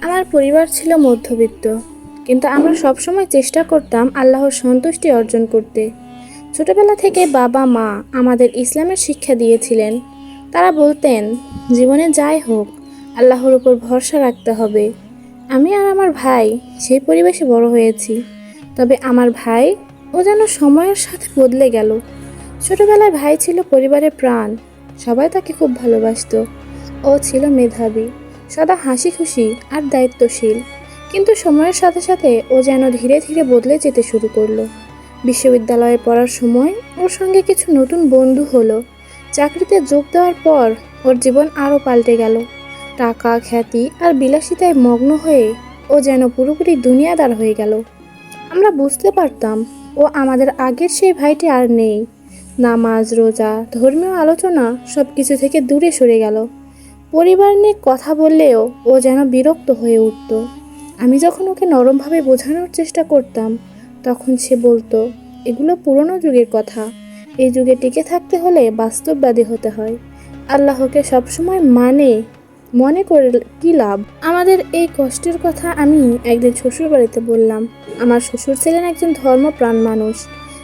আমার পরিবার ছিল মধ্যবিত্ত, কিন্তু আমরা সবসময় চেষ্টা করতাম আল্লাহর সন্তুষ্টি অর্জন করতে। ছোটবেলা থেকে বাবা মা আমাদের ইসলামের শিক্ষা দিয়েছিলেন। তারা বলতেন, জীবনে যাই হোক আল্লাহর উপর ভরসা রাখতে হবে। আমি আর আমার ভাই সেই পরিবেশে বড় হয়েছি। তবে আমার ভাই, ও যেন সময়ের সাথে বদলে গেল। ছোটবেলায় ভাই ছিল পরিবারের প্রাণ, সবাই তাকে খুব ভালোবাসতো। ও ছিল মেধাবী, সদা হাসি খুশি আর দায়িত্বশীল। কিন্তু সময়ের সাথে সাথে ও যেন ধীরে ধীরে বদলে যেতে শুরু করলো। বিশ্ববিদ্যালয়ে পড়ার সময় ওর সঙ্গে কিছু নতুন বন্ধু হলো। চাকরিতে যোগ দেওয়ার পর ওর জীবন আরও পাল্টে গেল। টাকা, খ্যাতি আর বিলাসিতায় মগ্ন হয়ে ও যেন পুরোপুরি দুনিয়াদার হয়ে গেল। আমরা বুঝতে পারতাম ও আমাদের আগের সেই ভাইটি আর নেই। নামাজ, রোজা, ধর্মীয় আলোচনা সব কিছু থেকে দূরে সরে গেল। পরিবার নিয়ে কথা বললেও ও যেন বিরক্ত হয়ে উঠত। আমি যখন ওকে নরমভাবে বোঝানোর চেষ্টা করতাম, তখন সে বলতো, এগুলো পুরনো যুগের কথা। এই যুগে টিকে থাকতে হলে বাস্তববাদী হতে হয়। আল্লাহকে সবসময় মনে করে কি লাভ? আমাদের এই কষ্টের কথা আমি একদিন শ্বশুর বাড়িতে বললাম। আমার শ্বশুর ছিলেন একজন ধর্মপ্রাণ মানুষ।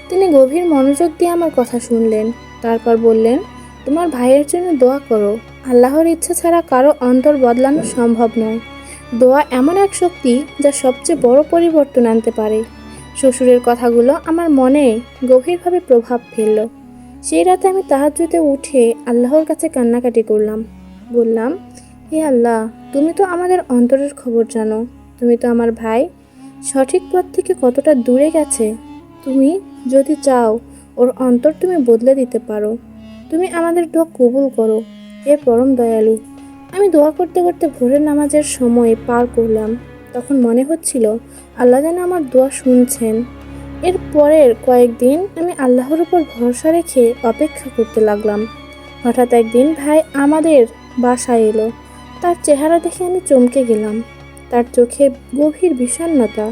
তিনি গভীর মনোযোগ দিয়ে আমার কথা শুনলেন। তারপর বললেন, তোমার ভাইয়ের জন্য দোয়া করো। আল্লাহর ইচ্ছা ছাড়া কারো অন্তর বদলানো সম্ভব নয়। দোয়া এমন এক শক্তি যা সবচেয়ে বড় পরিবর্তন আনতে পারে। শ্বশুরের কথাগুলো আমার মনে গভীরভাবে প্রভাব ফেলল। সেই রাতে আমি তাহাজ্জুদে উঠে আল্লাহর কাছে কান্নাকাটি করলাম। বললাম, হে আল্লাহ, তুমি তো আমাদের অন্তরের খবর জানো। তুমি তো আমার ভাই সঠিক পথ থেকে কতটা দূরে গেছে। তুমি যদি চাও, ওর অন্তর তুমি বদলে দিতে পারো। তুমি আমাদের দোয়া কবুল করো, হে পরম দয়ালু। আমি দোয়া করতে করতে ভোরের নামাজের সময় পার করলাম। তখন মনে হচ্ছিল আল্লাহ যেন আমার দোয়া শুনছেন। এর পরের কয়েকদিন আমি আল্লাহর উপর ভরসা রেখে অপেক্ষা করতে লাগলাম। হঠাৎ একদিন ভাই আমাদের বাসায় এলো। তার চেহারা দেখে আমি চমকে গেলাম। তার চোখে গভীর বিষণ্ণতা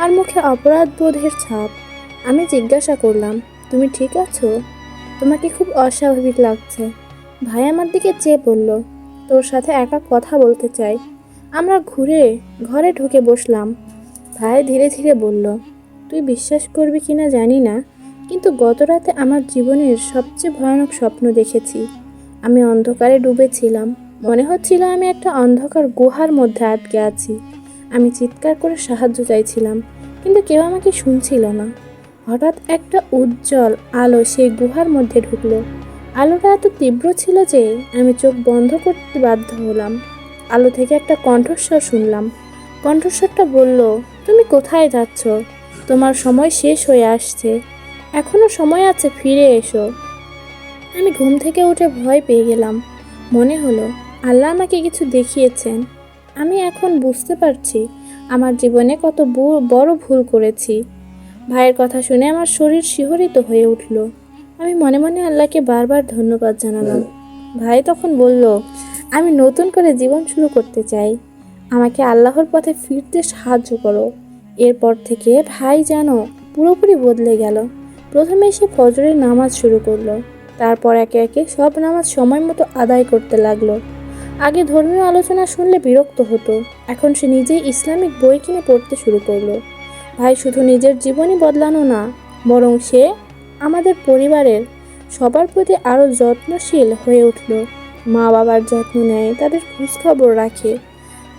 আর মুখে অপরাধ বোধের ছাপ। আমি জিজ্ঞাসা করলাম, তুমি ঠিক আছো? তোমাকে খুব অস্বাভাবিক লাগছে। ভাই আমার দিকে চেয়ে বলল, তোর সাথে একা কথা বলতে চাই। আমরা ঘরে ঢুকে বসলাম। ভাই ধীরে ধীরে বলল, তুই বিশ্বাস করবি কিনা জানি না, কিন্তু গত রাতে আমার জীবনের সবচেয়ে ভয়ানক স্বপ্ন দেখেছি। আমি অন্ধকারে ডুবেছিলাম। মনে হচ্ছিল আমি একটা অন্ধকার গুহার মধ্যে আটকে আছি। আমি চিৎকার করে সাহায্য চাইছিলাম, কিন্তু কেউ আমাকে শুনছিল না। হঠাৎ একটা উজ্জ্বল আলো সেই গুহার মধ্যে ঢুকলো। আলোটা এত তীব্র ছিল যে আমি চোখ বন্ধ করতে বাধ্য হলাম। আলো থেকে একটা কণ্ঠস্বর শুনলাম। কণ্ঠস্বরটা বলল, তুমি কোথায় যাচ্ছ? তোমার সময় শেষ হয়ে আসছে। এখনো সময় আছে, ফিরে এসো। আমি ঘুম থেকে উঠে ভয় পেয়ে গেলাম। মনে হলো আল্লাহ আমাকে কিছু দেখিয়েছেন। আমি এখন বুঝতে পারছি আমার জীবনে কত বড় ভুল করেছি। ভাইয়ের কথা শুনে আমার শরীর শিহরিত হয়ে উঠল। আমি মনে মনে আল্লাহকে বারবার ধন্যবাদ জানালাম। ভাই তখন বলল, আমি নতুন করে জীবন শুরু করতে চাই। আমাকে আল্লাহর পথে ফিরতে সাহায্য করো। এরপর থেকে ভাই যেন পুরোপুরি বদলে গেল। প্রথমে সে ফজরের নামাজ শুরু করলো। তারপর একে একে সব নামাজ সময় মতো আদায় করতে লাগলো। আগে ধর্মীয় আলোচনা শুনলে বিরক্ত হতো, এখন সে নিজেই ইসলামিক বই কিনে পড়তে শুরু করলো। ভাই শুধু নিজের জীবনই বদলানো না, বরং সে আমাদের পরিবারের সবার প্রতি আরও যত্নশীল হয়ে উঠল। মা বাবার যত্ন নেয়, তাদের খোঁজখবর রাখে।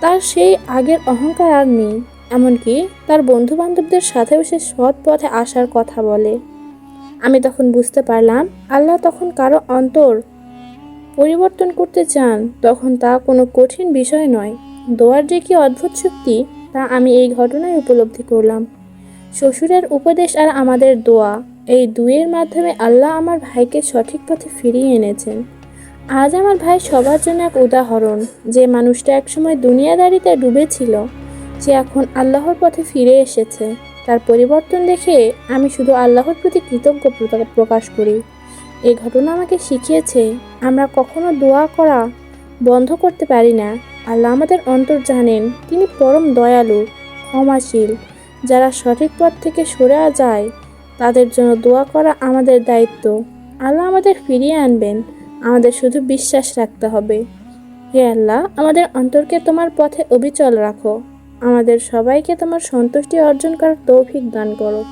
তার সেই আগের অহংকার আর নেই। এমনকি তার বন্ধু বান্ধবদের সাথেও সে সৎ পথে আসার কথা বলে। আমি তখন বুঝতে পারলাম, আল্লাহ তখন কারো অন্তর পরিবর্তন করতে চান, তখন তা কোনো কঠিন বিষয় নয়। দোয়ার যে কি অদ্ভুত শক্তি, তা আমি এই ঘটনায় উপলব্ধি করলাম। শ্বশুরের উপদেশ আর আমাদের দোয়া, এই দুইয়ের মাধ্যমে আল্লাহ আমার ভাইকে সঠিক পথে ফিরিয়ে এনেছেন। আজ আমার ভাই সবার জন্য এক উদাহরণ। যে মানুষটা একসময় দুনিয়াদারিতে ডুবেছিল, সে এখন আল্লাহর পথে ফিরে এসেছে। তার পরিবর্তন দেখে আমি শুধু আল্লাহর প্রতি কৃতজ্ঞতা প্রকাশ করি। এই ঘটনা আমাকে শিখিয়েছে, আমরা কখনো দোয়া করা বন্ধ করতে পারি না। আল্লাহ আমাদের অন্তর জানেন, তিনি পরম দয়ালু, ক্ষমাশীল। যারা সঠিক পথ থেকে সরে যায়, তাদের জন্য দোয়া করা আমাদের দায়িত্ব। আল্লাহ আমাদের ফিরিয়ে আনবেন, আমাদের শুধু বিশ্বাস রাখতে হবে। হে আল্লাহ, আমাদের অন্তরকে তোমার পথে অবিচল রাখো। আমাদের সবাইকে তোমার সন্তুষ্টি অর্জন করার তৌফিক দান করো।